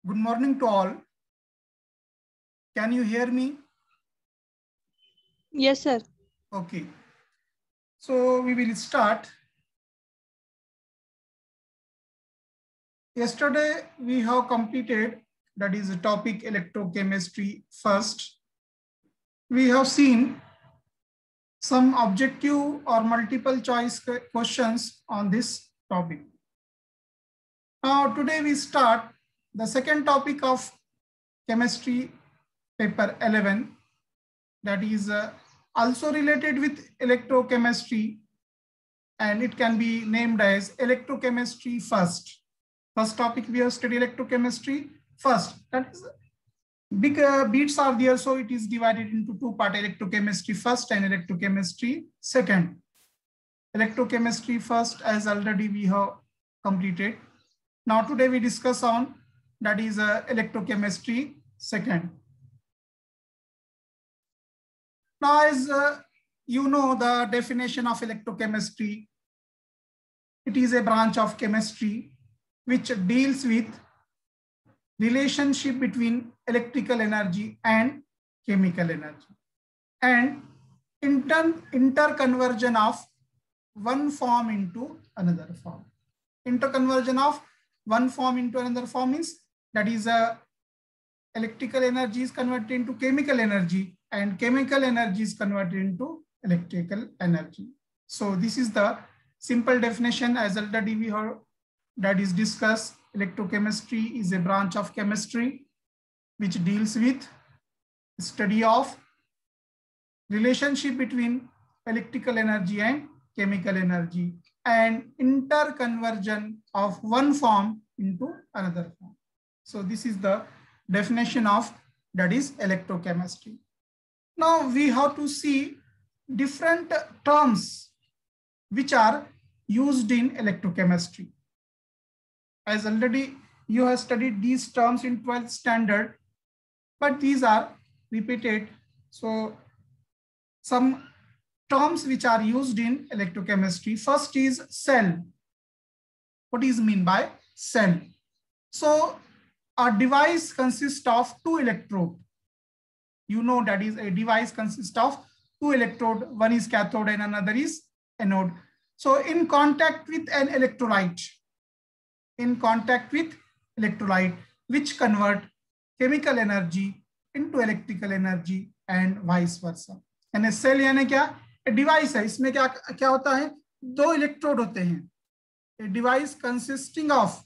Good morning to all. Can you hear me? Yes, sir. Okay. So we will start. Yesterday we have completed, that is the topic electrochemistry first. We have seen some objective or multiple choice questions on this topic. Now today we start the second topic of chemistry, paper 11, that is also related with electrochemistry, and it can be named as electrochemistry first. First topic we have studied electrochemistry first. That is big beats are there, so it is divided into two parts: electrochemistry first and electrochemistry second. Electrochemistry first, as already we have completed. Now today we discuss on, that is electrochemistry second. Now as you know the definition of electrochemistry, it is a branch of chemistry which deals with relationship between electrical energy and chemical energy, and interconversion of one form into another form. Interconversion of one form into another form means, that is electrical energy is converted into chemical energy, and chemical energy is converted into electrical energy. So this is the simple definition as already we heard, that is discussed. Electrochemistry is a branch of chemistry which deals with study of relationship between electrical energy and chemical energy, and interconversion of one form into another form. So this is the definition of, that is electrochemistry. Now we have to see different terms which are used in electrochemistry. As already you have studied these terms in 12th standard, but these are repeated. So some terms which are used in electrochemistry. First is cell. What is mean by cell? So a device consists of two electrodes. You know that is a device consists of two electrodes. One is cathode and another is anode. So in contact with an electrolyte, which convert chemical energy into electrical energy and vice versa. यानी cell यानी क्या? A device है, इसमें क्या क्या होता है? दो इलेक्ट्रोड होते हैं. A device consisting of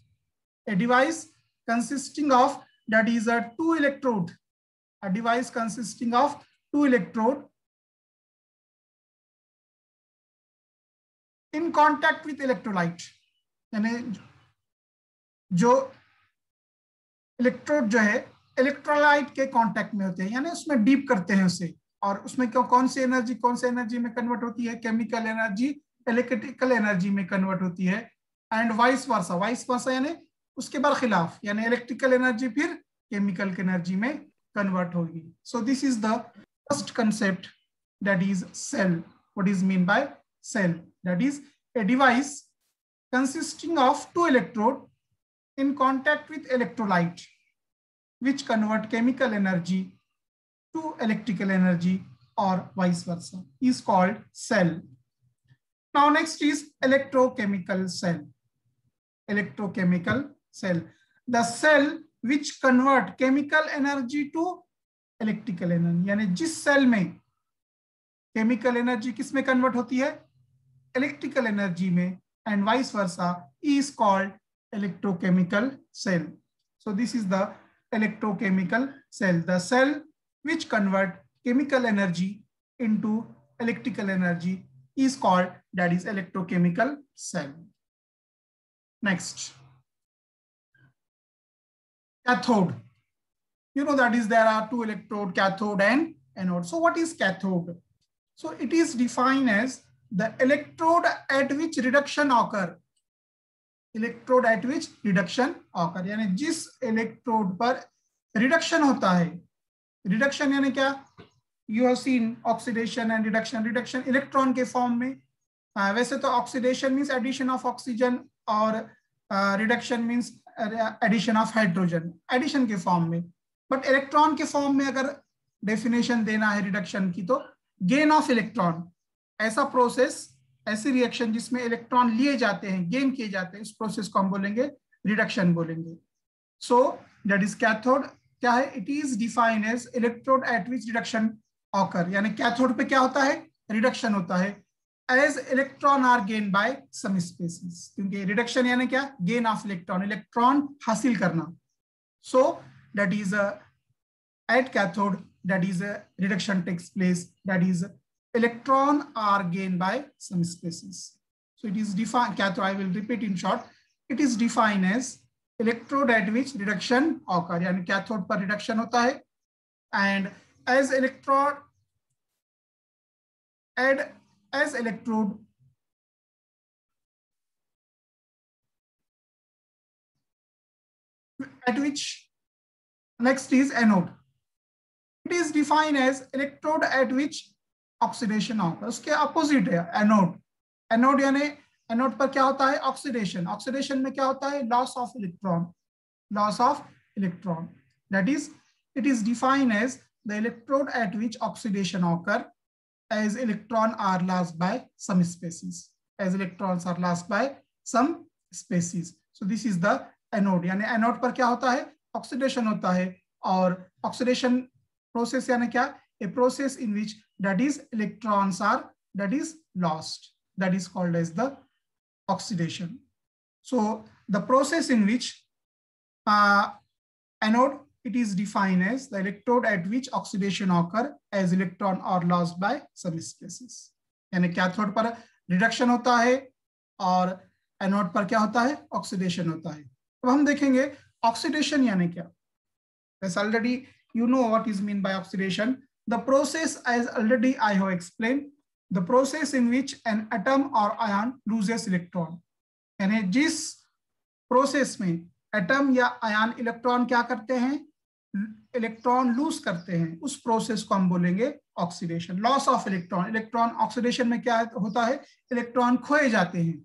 that is a two electrode. A device consisting of two electrode in contact with electrolyte. यानी जो इलेक्ट्रोड जो है इलेक्ट्रोलाइट के कांटेक्ट में होते हैं, यानी उसमें डीप करते हैं उसे, और उसमें कौन सी एनर्जी में कन्वर्ट होती है? केमिकल एनर्जी इलेक्ट्रिकल एनर्जी में कन्वर्ट होती है, एंड वाइस वर्सा यानी उसके बरखिलाफ, यानी इलेक्ट्रिकल एनर्जी फिर केमिकल एनर्जी में कन्वर्ट होगी. So this is the first concept, that is cell. What is mean by cell? That is a device consisting of two electrodes in contact with electrolyte, which convert chemical energy to electrical energy or vice versa, is called cell. Now next is electrochemical cell. Electrochemical cell, the cell which convert chemical energy to electrical energy, यानी जिस cell में chemical energy किस में convert होती है, electrical energy में, and vice versa, is called electrochemical cell. So this is the electrochemical cell, the cell which convert chemical energy into electrical energy is called, that is electrochemical cell. Next, cathode. You know that is there are two electrode, cathode and anode. So what is cathode? So it is defined as the electrode at which reduction occur. Electrode at which reduction occur, यानी जिस electrode पर reduction होता है. Reduction यानी क्या, you have seen oxidation and reduction. Reduction electron के form में, वैसे तो oxidation means addition of oxygen और reduction means addition of hydrogen, addition के फॉर्म में. बट इलेक्ट्रॉन के फॉर्म में अगर डेफिनेशन देना है रिडक्शन की, तो गेन ऑफ इलेक्ट्रॉन, ऐसा प्रोसेस, ऐसी रिएक्शन जिसमें इलेक्ट्रॉन लिए जाते हैं, गेन किए जाते हैं, इस प्रोसेस को हम बोलेंगे रिडक्शन बोलेंगे. So that is cathode. क्या है, it is defined as electrode at which reduction occur, यानी कैथोड पे क्या होता है, रिडक्शन होता है, as electron are gain by some species. क्योंकि रिडक्शन यानी क्या, गेन ऑफ इलेक्ट्रॉन, इलेक्ट्रॉन हासिल करना. So that is at cathode, that is reduction takes place, that is electron are gained by some species. So it is defined, cathode, I will repeat in short, it is defined as electrode at which reduction occur, यानी cathode पर reduction होता है, and as electrode at which, next is anode. It is defined as electrode at which oxidation occurs. उसके opposite है anode. Anode यानी anode पर क्या होता है, ऑक्सीडेशन. ऑक्सीडेशन में क्या होता है, loss of electron, loss of electron. That is, it is defined as the electrode at which oxidation occur as electron are lost by some species, as electrons are lost by some species. So this is the anode. यानी anode पर क्या होता है, oxidation होता है, और oxidation process यानी क्या, a process in which that is electrons are that is lost, that is called as the oxidation. So the process in which anode, it is defined as the electrode at which oxidation occur as electron are lost by some species. यानी cathode पर reduction होता है और anode पर क्या होता है, oxidation होता है. अब हम देखेंगे ऑक्सीडेशन यानी क्या. Already you know what is mean by oxidation. The process, as already I have explained, the process in which an atom or ion loses electron. यानी जिस प्रोसेस में एटम या आयन इलेक्ट्रॉन क्या करते हैं, इलेक्ट्रॉन लूज करते हैं, उस प्रोसेस को हम बोलेंगे oxidation. Loss of electron, electron oxidation में क्या होता है, इलेक्ट्रॉन खोए जाते हैं.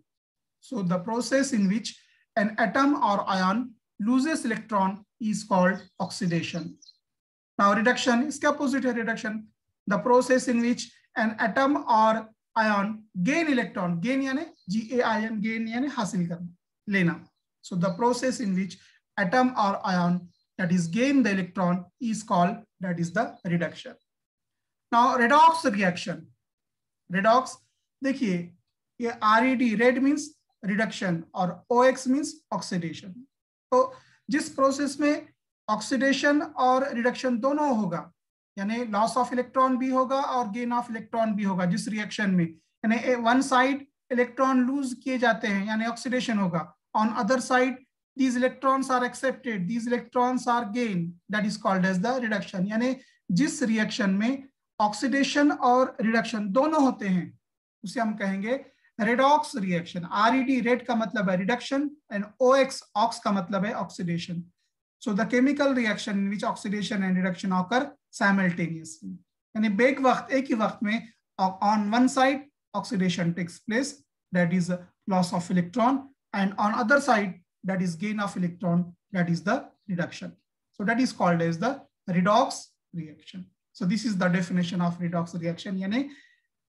So the process in which an atom और ion loses electron is called oxidation. Now reduction, इसके opposite है reduction, the process in which an atom or ion gain electron, gain यानी GAIN, gain यानी हासिल करना, लेना. So the process in which atom or ion that is gain the electron is called, that is the reduction. Now redox reaction. Redox, देखिए ये RED, red means reduction और OX means oxidation. तो जिस process में oxidation और reduction दोनों होगा, यानी लॉस ऑफ इलेक्ट्रॉन भी होगा और गेन ऑफ इलेक्ट्रॉन भी होगा, जिस रिएक्शन में यानी वन साइड इलेक्ट्रॉन लूज किए जाते हैं यानी ऑक्सीडेशन होगा, on other side these electrons are accepted, these electrons are gained, that is called as the reduction. यानी जिस रिएक्शन में ऑक्सीडेशन और रिडक्शन दोनों होते हैं उसे हम कहेंगे रेडॉक्स रिएक्शन. RED, रेड का मतलब है रिडक्शन, एंड OX, ऑक्स का मतलब है oxidation. So the chemical reaction in which oxidation and reduction occur simultaneously. यानी एक ही वक्त में on one side oxidation takes place, that is loss of electron, and on other side that is gain of electron, that is the reduction. So that is called as the redox reaction. So this is the definition of redox reaction, यानी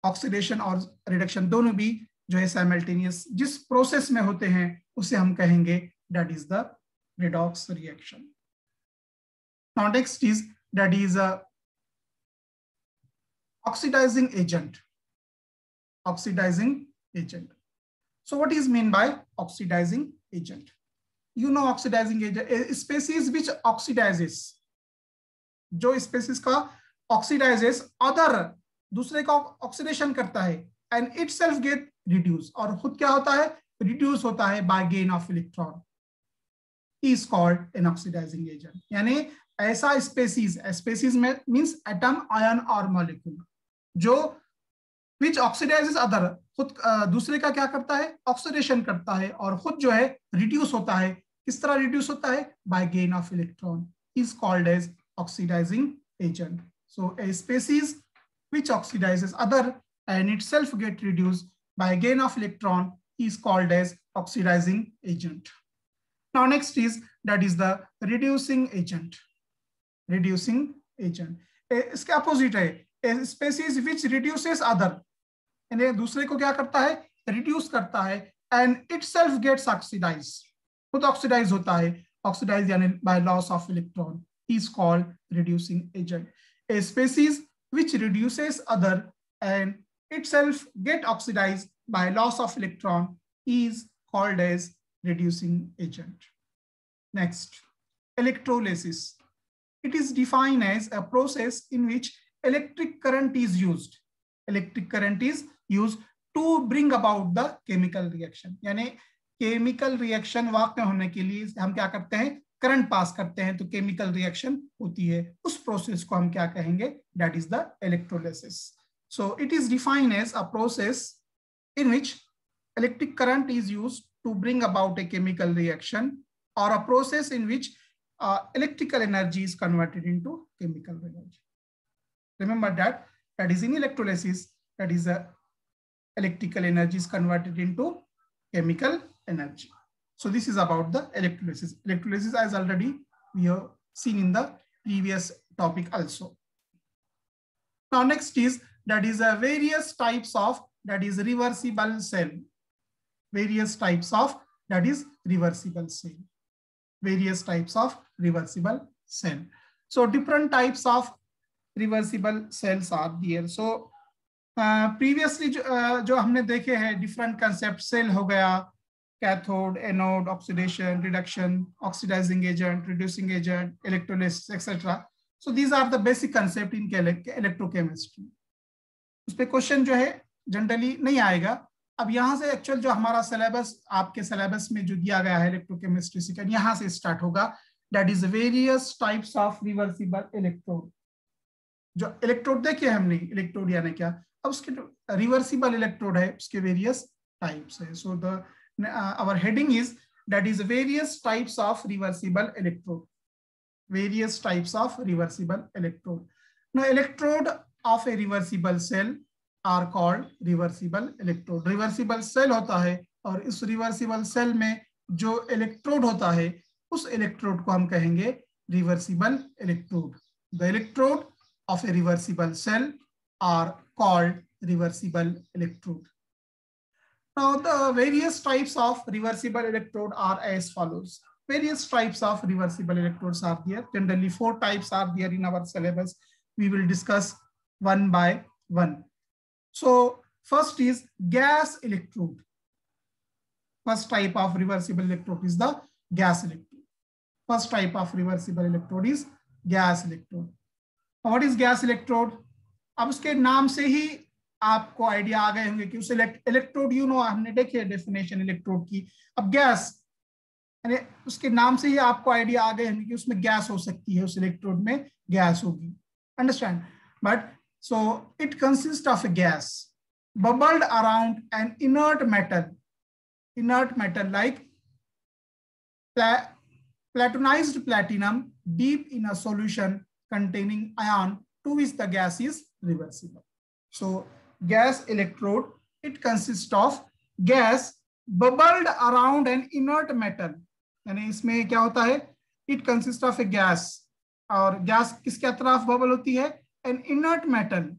oxidation और reduction दोनों भी जो है simultaneous जिस process में होते हैं उसे हम कहेंगे that is the redox reaction. Now next is that is a oxidizing agent. Oxidizing agent. So what is meant by oxidizing agent? You know oxidizing agent, a species which oxidizes, जो species का oxidizes other, दूसरे का oxidation करता है and itself get reduced, और खुद क्या होता है, reduce होता है by gain of electron, is called an oxidizing agent. यानी ऐसा species में means atom, ion और molecule जो which oxidizes other, खुद दूसरे का क्या करता है, ऑक्सीडेशन करता है और खुद जो है रिड्यूस होता है. किस तरह रिड्यूस होता है, by gain of electron, is called as oxidizing agent. So a species which oxidizes other and itself get reduced by gain of electron is called as oxidizing agent. Now next is that is the reducing agent. Reducing agent. इसके opposite है a species which reduces other, यानी दूसरे को क्या करता है, reduce करता है and itself gets oxidized, खुद oxidize होता है, oxidize यानी by loss of electron, is called reducing agent. A species which reduces other and itself get oxidized by loss of electron is called as reducing agent. Next, electrolysis. It is defined as a process in which electric current is used. Electric current is used to bring about the chemical reaction. यानी chemical reaction वाक़ होने के लिए हम क्या करते हैं, current pass करते हैं तो केमिकल रिएक्शन होती है. उस प्रोसेस को हम क्या कहेंगे, that is the electrolysis. So it is defined as a process in which electric current is used to bring about a chemical reaction और a process in which electrical energy is converted into chemical energy. Remember that is in electrolysis, that is electrical energy is converted into chemical energy. So this is about the electrolysis. Electrolysis as already we have seen in the previous topic also. Now next is that is various types of that is reversible cell. Various types of that is reversible cell. Various types of reversible cell. So different types of reversible cells are there. So previously जो हमने देखे हैं different concept, cell हो गया, cathode, anode, oxidation, reduction, oxidizing agent, reducing agent, electrolysis, etc. So these are the basic concept in electrochemistry. उस पे question जो है जनरली नहीं आएगा. अब यहाँ से एक्चुअल जो हमारा सिलेबस आपके सिलेबस में जो दिया गया है इलेक्ट्रोकेमिस्ट्री से, यहाँ से स्टार्ट होगा. That is various types of reversible electrode. जो इलेक्ट्रोड देखे हमने, इलेक्ट्रोड यानी क्या, अब उसके रिवर्सिबल इलेक्ट्रोड है, उसके वेरियस टाइप्स है. So the our heading is that is various types of reversible electrode. Various types of reversible electrode. Now electrode of a reversible cell are called reversible electrode. Reversible cell होता है और इस reversible cell में जो electrode होता है उस electrode को हम कहेंगे reversible electrode. The electrode of a reversible cell are called reversible electrode. Now the various types of reversible electrode are as follows. Various types of reversible electrodes are there. Generally 4 types are there in our syllabus. We will discuss one by one. So first is gas electrode. First type of reversible electrode is the gas electrode. First type of reversible electrode is gas electrode. Now what is gas electrode? अब उसके नाम से ही आपको idea आ गए होंगे कि उस electrode, you know, हमने देखे डेफिनेशन इलेक्ट्रोड की. अब गैस, यानी उसके नाम से ही आपको आइडिया आ गए होंगे कि उसमें गैस हो सकती है, उस इलेक्ट्रोड में गैस होगी. Understand? But so it consist of A gas bubbled around an inert metal like platonized platinum deep in a solution containing ion to which the gas is reversible. So gas electrode, it consists of gas bubbled around an inert metal. यानी इसमें क्या होता है, it consist of A gas, और gas किसके अतराफ bubble होती है, N inert metal.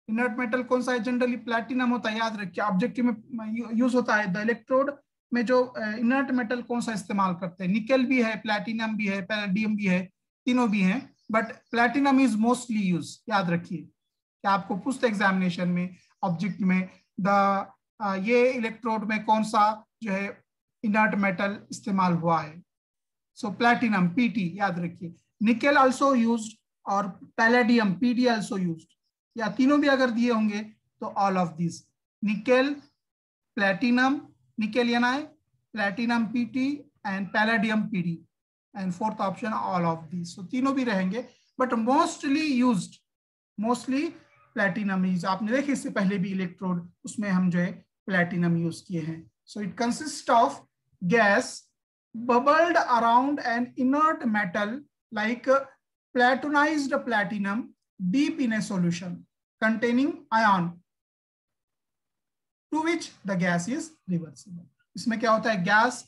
Inert metal कौन सा है, जनरली प्लैटिनम होता है, याद रखिए ऑब्जेक्टिव में यूज होता है। द इलेक्ट्रोड में जो इनर्ट मेटल कौन सा इस्तेमाल करते हैं, निकल भी है, प्लैटिनम भी है, पैलेडियम भी है, तीनों भी हैं, but platinum is mostly use. याद रखिए कि आपको पूछते एग्जामिनेशन में ऑब्जेक्ट में द ये इलेक्ट्रोड में कौन सा जो है इनर्ट मेटल इस्तेमाल हुआ है। सो प्लैटिनम पीटी याद रखिए, निकेल आल्सो यूज्ड और पैलेडियम पीडी आल्सो यूज्ड, या तीनों भी अगर दिए होंगे तो all of this, nickel platinum nickel NI platinum PT and palladium PD, and fourth option all of this. So तीनों भी रहेंगे, बट मोस्टली प्लैटिनम यूज। आपने देखे इससे पहले भी इलेक्ट्रोड, उसमें हम जो है प्लैटिनम यूज किए हैं। So it consist of gas bubbled around an inert metal like platinized platinum deep in a solution containing ion to which the gas is reversible। इसमें क्या होता है, गैस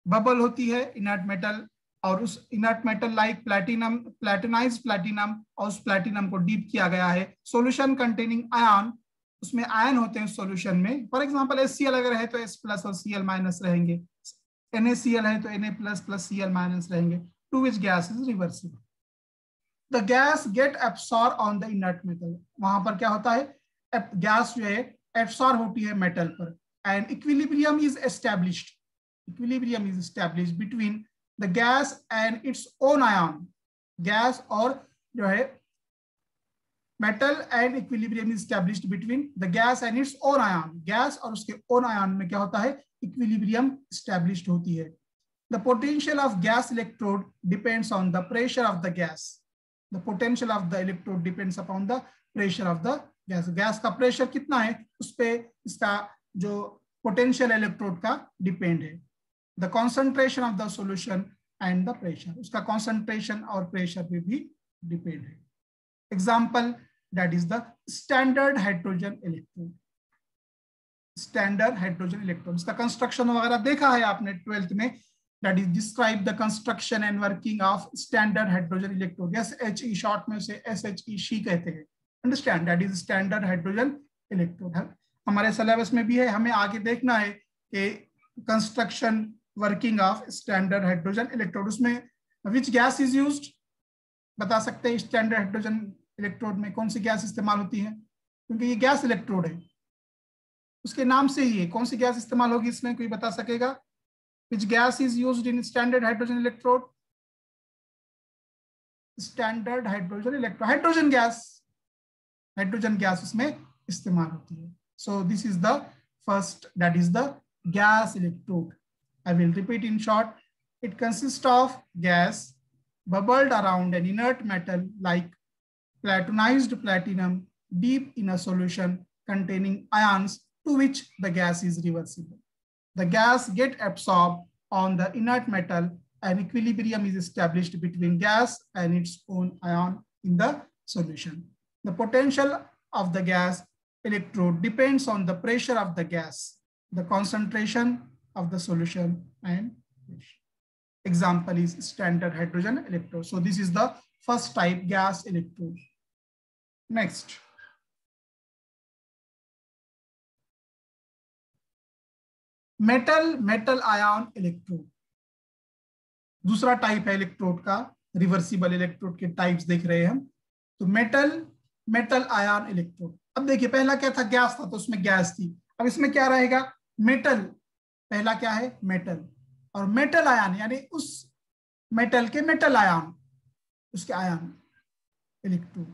बबल होती है इनर्ट मेटल, और उस inert metal like platinum platinized platinum, और उस प्लैटिनम को डीप किया गया है सॉल्यूशन कंटेनिंग आयन, उसमें आयन होते हैं सॉल्यूशन में। फॉर एग्जांपल HCl अगर है तो H+ और Cl- रहेंगे, NaCl है तो Na++ Cl- रहेंगे, to which gas is reversible. The gas get absorb on the inert metal, वहां पर क्या होता है, गैस जो है एब्सॉर्ब होती है मेटल पर, and equilibrium is established between the gas and its own ion. Gas और जो है metal and equilibrium is established between the gas and its own ion, gas और उसके ओन आयन में क्या होता है, इक्विलिब्रियम एस्टैब्लिश्ड होती है। The potential of gas electrode depends on the pressure of the gas, the potential of the electrode depends upon the pressure of the gas. Gas का pressure कितना है उस पे इसका जो पोटेंशियल इलेक्ट्रोड का डिपेंड है। The concentration of the solution and the pressure, उसका कॉन्सेंट्रेशन और प्रेशर पे भी डिपेंड है। Example that is the standard hydrogen electrode. Standard hydrogen electrode, इसका कंस्ट्रक्शन वगैरह देखा है आपने 12th में, that is describe the construction and working of standard hydrogen electrode. SHE short में उसे SHE कहते हैं, understand, that is standard hydrogen electrode. हमारे सिलेबस में भी है, हमें आगे देखना है कि construction working of standard hydrogen electrode, उसमें विच गैस इज यूज्ड, बता सकते हैं स्टैंडर्ड हाइड्रोजन इलेक्ट्रोड में कौन सी गैस इस्तेमाल होती है, क्योंकि ये गैस इलेक्ट्रोड है, उसके नाम से ही है, कौन सी गैस इस्तेमाल होगी इसमें, कोई बता सकेगा, विच gas is used in standard hydrogen electrode. Standard hydrogen electrode, hydrogen gas उसमें इस्तेमाल होती है। सो this is the first, that is the gas electrode. I will repeat in short, it consist of gas bubbled around an inert metal like platinized platinum deep in a solution containing ions to which the gas is reversible. The gas get absorbed on the inert metal and equilibrium is established between gas and its own ion in the solution. The potential of the gas electrode depends on the pressure of the gas, the concentration of the solution and pressure. Example is standard hydrogen electrode. So this is the first type, gas electrode. Next, metal ion electrode, दूसरा type है electrode का। Reversible electrode के types देख रहे हैं हम। तो metal ion electrode. अब देखिए पहला क्या था, गैस था, तो उसमें गैस थी। अब इसमें क्या रहेगा, मेटल, पहला क्या है मेटल, और मेटल आयन यानी उस मेटल के मेटल आयन, उसके ion electrode.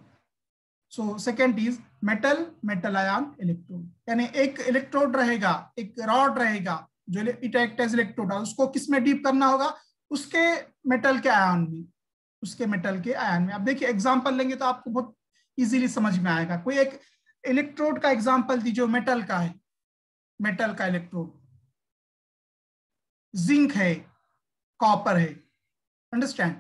So second is metal ion electrode, यानी एक इलेक्ट्रोड रहेगा, एक रॉड रहेगा जो इट एक्ट एज इलेक्ट्रोड, उसको किस में डीप करना होगा, उसके मेटल के आयन में, उसके मेटल के आयन में। अब देखिए एग्जांपल लेंगे तो आपको बहुत इजीली समझ में आएगा। कोई एक इलेक्ट्रोड का एग्जांपल दीजिए, मेटल का है, मेटल का इलेक्ट्रोड, जिंक है, कॉपर है, अंडरस्टैंड।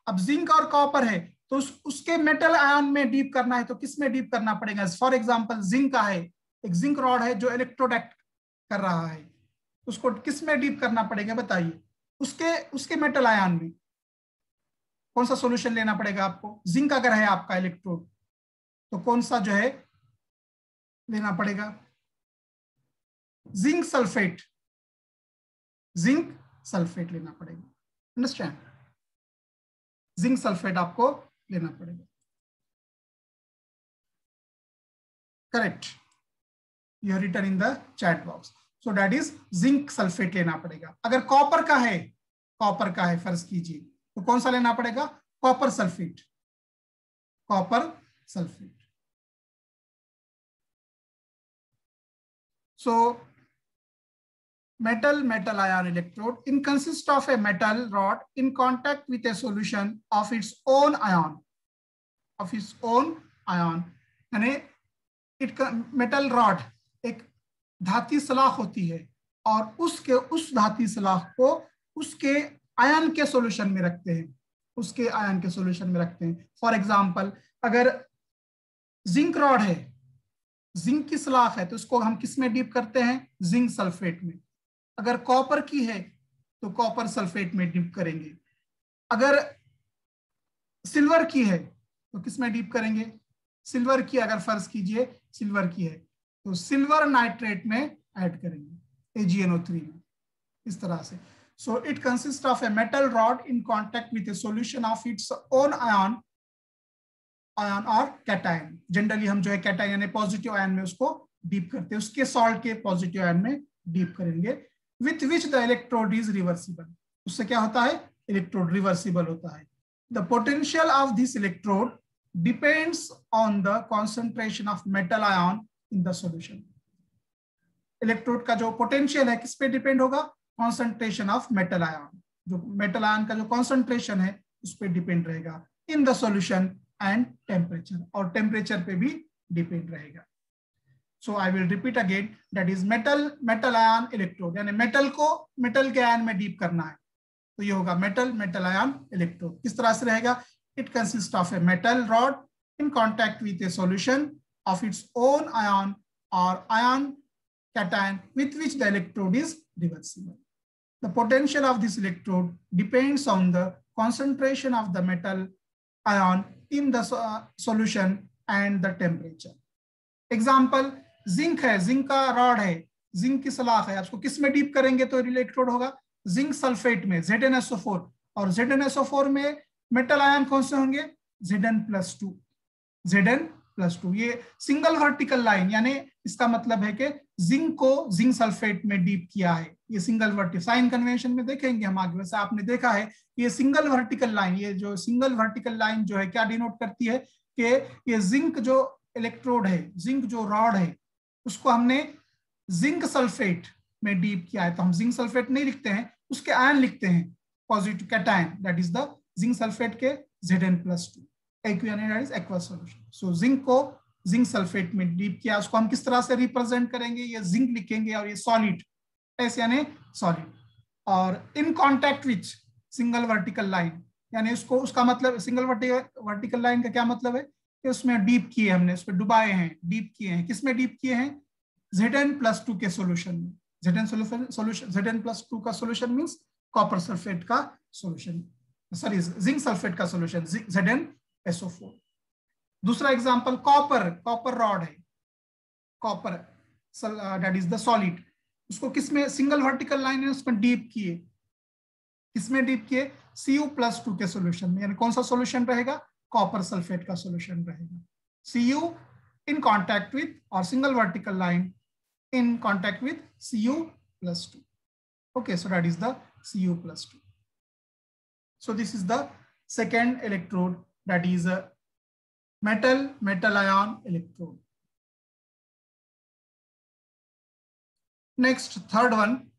अब जिंक और कॉपर है तो उसके मेटल आयन में डीप करना है तो किस में डीप करना पड़ेगा। फॉर एग्जांपल जिंक का है, एक जिंक रॉड है जो इलेक्ट्रोड एक्ट कर रहा है, उसको किस में डीप करना पड़ेगा बताइए। उसके मेटल आयन में कौन सा सॉल्यूशन लेना पड़ेगा आपको? जिंक अगर है आपका इलेक्ट्रोड तो कौन सा जो है लेना पड़ेगा? जिंक सल्फेट लेना पड़ेगा। अंडरस्टैंड? जिंक सल्फेट आपको लेना पड़ेगा। Correct, you are written in the chat box. So that is zinc sulphate लेना पड़ेगा। अगर कॉपर का है फर्ज कीजिए तो कौन सा लेना पड़ेगा? Copper sulphate. So metal ion electrode consists of a metal rod in contact with a solution of its own ion. यानी मेटल रॉड एक धाती सलाख होती है और उस धाती सलाख को उसके आयन के सॉल्यूशन में रखते हैं। फॉर एग्जांपल, अगर जिंक रॉड है, जिंक की सलाख है, तो इसको हम किस में डीप करते हैं? जिंक सल्फेट में। अगर कॉपर की है तो कॉपर सल्फेट में डीप करेंगे। अगर सिल्वर की है तो किस में डीप करेंगे? सिल्वर की अगर फर्ज कीजिए सिल्वर की है तो सिल्वर नाइट्रेट में ऐड करेंगे, AgNO3 में, इस तरह से। So it consist of a metal rod in contact with A solution of its own ion और कैटायन। जनरली हम जो है कैटायन यानी पॉजिटिव आयन में उसको डीप करते हैं, उसके सॉल्ट के पॉजिटिव आयन में डीप करेंगे। With which the electrode is reversible. उससे क्या होता है? इलेक्ट्रोड रिवर्सिबल होता है। The potential of this electrode depends on the concentration of metal ion in the solution. Electrode का जो पोटेंशियल है किस पे डिपेंड होगा? Concentration of metal ion. जो मेटल आयन का जो कॉन्सेंट्रेशन है उस पर डिपेंड रहेगा in the solution and temperature, और टेम्परेचर पे भी डिपेंड रहेगा। So I will repeat again, that is metal ion electrode, यानी मेटल को मेटल के आयन में डीप करना है तो ये होगा मेटल आयन इलेक्ट्रोड। किस तरह से रहेगा? It consist of a metal rod in contact with A solution of its own ion और ion cation with which the electrode is reversible. The potential of this electrode depends on the concentration of the metal ion in the solution and the temperature. Example, zinc है, zinc का rod है, zinc की सलाख है, आपको किस में dip करेंगे तो इलेक्ट्रोड होगा? जिंक सल्फेट में, ZnSO4, और ZnSO4 में मेटल आयन कौन से होंगे? Zn+2। ये सिंगल वर्टिकल लाइन, यानी इसका मतलब है कि जिंक को जिंक सल्फेट में डीप किया है। ये सिंगल वर्टिकल, साइन कन्वेंशन में देखेंगे हम आगे, वैसे आपने देखा है ये सिंगल वर्टिकल लाइन, ये जो सिंगल वर्टिकल लाइन जो है क्या डिनोट करती है कि ये जिंक जो इलेक्ट्रोड है, जिंक जो रॉड है, उसको हमने जिंक सल्फेट में डीप किया है। तो हम जिंक सल्फेट नहीं लिखते हैं, उसके आयन लिखते हैं, positive cation, that is the zinc sulphate के Zn+2 aqueous solution. So zinc को जिंक सल्फेट में डीप किया, उसको हम किस तरह से रिप्रेजेंट करेंगे? ये जिंक लिखेंगे और ये सॉलिड, ऐसे यानी सॉलिड, और in contact which single vertical line, यानी उसको, उसका मतलब सिंगल वर्टिकल लाइन का क्या मतलब है कि उसमें डीप किए, हमने उस पर डुबाए हैं, डीप किए हैं। किस में डीप किए हैं? Zn+2 के सॉल्यूशन में। Zn+2 का सॉल्यूशन मींस कॉपर सल्फेट का सॉल्यूशन, सॉरी जिंक सल्फेट का सॉल्यूशन ZnSO4। दूसरा एग्जांपल, कॉपर रॉड है, copper that is the solid, उसको किसमें सिंगल वर्टिकल लाइन है उसमें डीप किए, किसमें डीप किए? Cu+2 के सॉल्यूशन में, यानी कौन सा सॉल्यूशन रहेगा? कॉपर सल्फेट का सॉल्यूशन रहेगा। Cu इन कॉन्टैक्ट विथ, और single vertical line in contact with Cu+2। okay, so that is the Cu+2. So this is the second electrode, that is a metal ion electrode. Next, third one,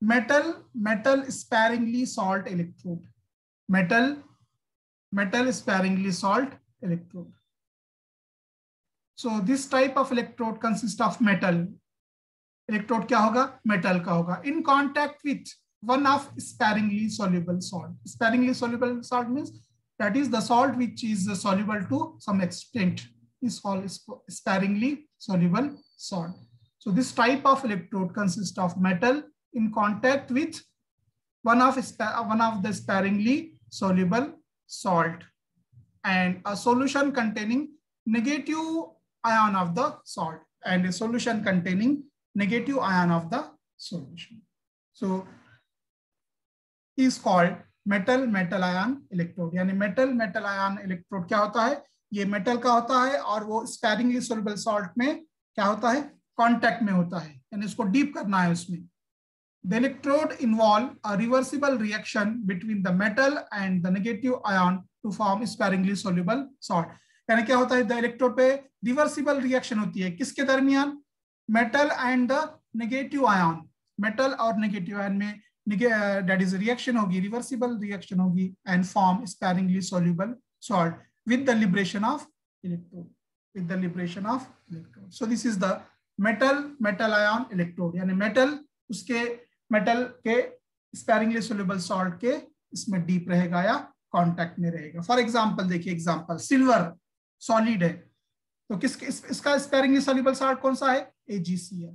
metal sparingly salt electrode. Metal sparingly salt electrode. So this type of electrode consists of metal. Electrode क्या होगा? metal का होगा, in contact with one of sparingly soluble salt. Sparingly soluble salt means that is the salt which is soluble to some extent is called sparingly soluble salt. So this type of electrode consists of metal in contact with one of the sparingly soluble salt, and a solution containing negative ion of the salt, and a solution containing negative ion of the solution. So is called metal ion electrode. यानी metal ion electrode क्या होता है, ये metal का होता है और वो sparingly soluble salt में क्या होता है, contact में होता है, यानी इसको deep करना है उसमें. The electrode involve a reversible reaction between the metal and the negative ion to form sparingly soluble salt. यानी क्या होता है, the electrode पे reversible reaction होती है किसके दरमियान, metal and the negative ion, metal और negative ion में that is reaction होगी, reversible reaction होगी, and form sparingly soluble salt with the liberation of electrode, with the liberation of electrode. So this is the metal ion electrode, यानी metal उसके metal के sparingly soluble salt के इसमें deep रहेगा या contact में रहेगा. फॉर एग्जांपल देखिए, एग्जांपल सिल्वर सॉलिड है तो किसके इसका स्पेरिंगली सोल्यूबल सॉल्ट कौन सा है, AgCl,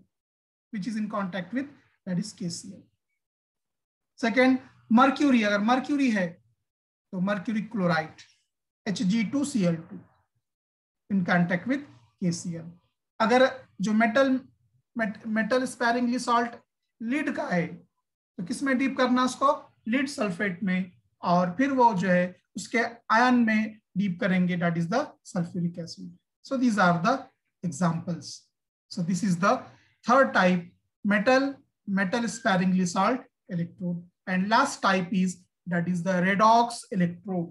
which is in contact with that is KCl. Second mercury, अगर मर्क्यूरी है तो mercury chloride Hg2Cl2 in contact with KCl. अगर जो मेटल स्पेरिंगली सॉल्ट लीड का है तो किसमें डीप करना उसको, लीड सल्फेट में, और फिर वो जो है उसके आयन में डीप करेंगे, that is the sulphuric acid. So these are the examples. So this is the third type, metal sparingly salt electrode. And last type is that is the redox electrode.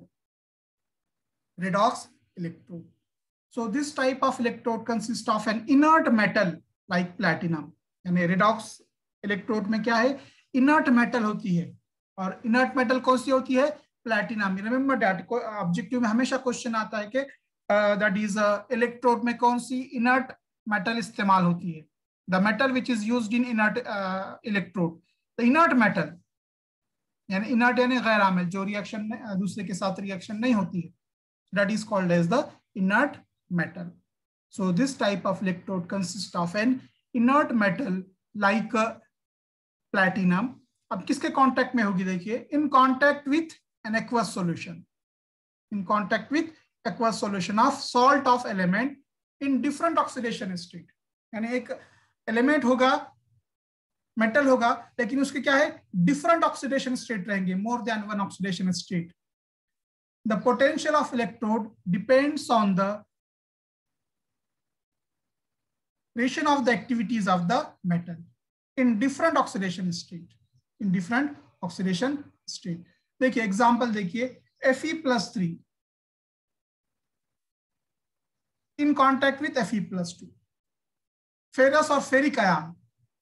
Redox electrode. So this type of electrode consists of an inert metal like platinum. यानी redox electrode में क्या है, inert metal होती है, और inert metal कौन सी होती है, प्लैटिनम. रिमेंबर दैट ऑब्जेक्टिव में हमेशा क्वेश्चन आता है कि दैट इज इलेक्ट्रोड में कौन सी इनर्ट मेटल इस्तेमाल होती है, the metal which is used in inert electrode. The inert metal यानी इनर्ट यानी गैर आमिल, जो रिएक्शन में दूसरे के साथ रिएक्शन नहीं होती है, that is called as the inert metal. So this type of electrode consist of an inert metal like platinum. अब किसके कांटेक्ट में होगी, देखिए, in contact with an aqueous solution, in contact with aqueous solution of salt of element in different oxidation state. यानी एक element होगा, metal होगा, लेकिन उसके क्या है, डिफरेंट ऑक्सीडेशन स्टेट रहेंगे, more than one oxidation state. The potential of electrode depends on the ratio of the activities of the metal in different oxidation state, in different oxidation state. देखिए example देखिए, Fe+3 in contact with Fe+2, ferrous और ferric ion,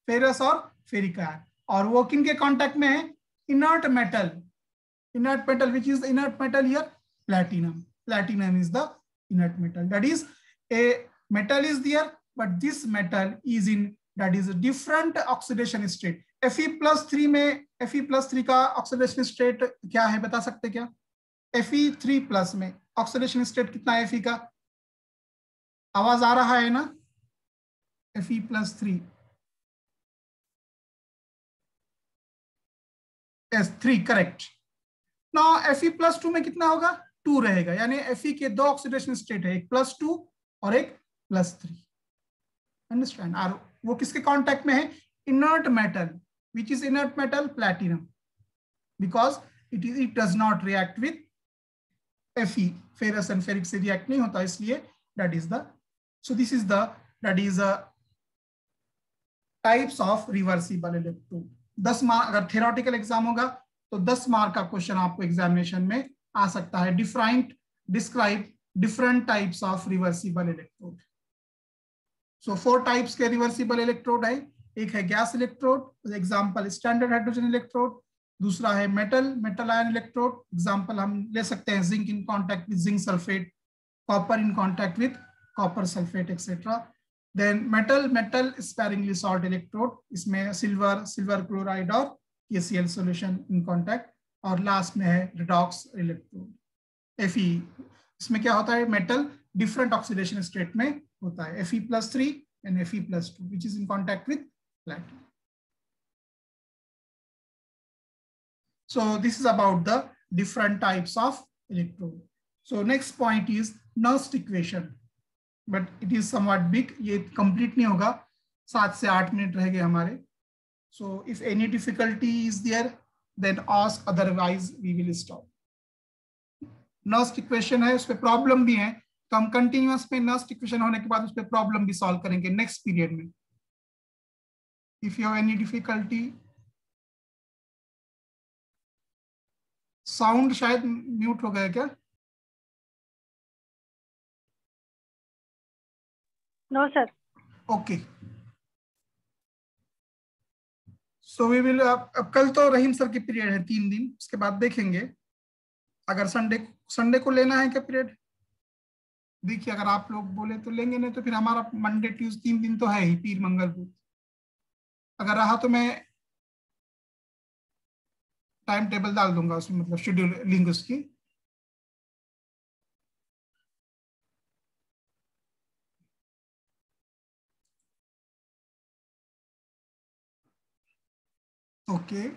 ferrous और ferric ion, और वो किन के contact में है, inert metal which is the inert metal here, platinum is the inert metal. That is, a metal is there, but this metal is in that is a different oxidation state. Fe+3 में Fe+3 का oxidation state क्या है, बता सकते क्या, Fe3+ में oxidation state कितना है Fe का, आवाज आ रहा है ना, Fe+3 S3 correct. Now Fe+2 में कितना होगा, 2 रहेगा, यानी Fe के दो ऑक्सीडेशन स्टेट है, एक +2 और एक +3. अंडरस्टैंड. और वो किसके कांटेक्ट में है, inert metal, which is inert metal, platinum, because it does not react with Fe, ferrous and ferric से react नहीं होता, इसलिए that is the, so this is the, that is a types of reversible electrode. 10 mark, अगर theoretical exam होगा तो 10 mark का question आपको examination में आ सकता है. Describe different types of reversible electrode. So 4 types के reversible electrode है. एक है gas electrode, example standard hydrogen electrode. दूसरा है मेटल आयन इलेक्ट्रोड, एग्जांपल हम ले सकते हैं zinc in contact with zinc sulphate, copper in contact with copper sulphate etcetera. Then metal sparingly salt electrode, इसमें सिल्वर क्लोराइड और KCl सॉल्यूशन इन कांटेक्ट. और last में है रिडॉक्स इलेक्ट्रोड Fe. इसमें क्या होता है, मेटल डिफरेंट ऑक्सीडेशन स्टेट में होता है, Fe+3 and Fe+2 which is in contact with platinum. So this is about the different types of electrode. So next point is Nernst equation, but it is somewhat big. ये complete नहीं होगा, 7 से 8 minute रह गए हमारे. So if any difficulty is there, then ask, otherwise we will stop. Nernst equation है, उस पे प्रॉब्लम भी है, तो हम कंटिन्यूअस पे Nernst equation होने के बाद उस पे प्रॉब्लम भी सॉल्व करेंगे नेक्स्ट पीरियड में. If you have any difficulty, sound शायद म्यूट हो गया क्या? No sir. Okay, so we will, अब कल तो रहीम सर की पीरियड है 3 दिन, उसके बाद देखेंगे अगर संडे को लेना है क्या पीरियड. देखिए अगर आप लोग बोले तो लेंगे, नहीं तो फिर हमारा मंडे ट्यूसडे 3 दिन तो है ही, पीर मंगल बुध. अगर रहा तो मैं टाइम टेबल डाल दूंगा उसमें, मतलब शेड्यूल लिंक उसकी. Okay,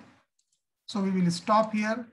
so we will stop here.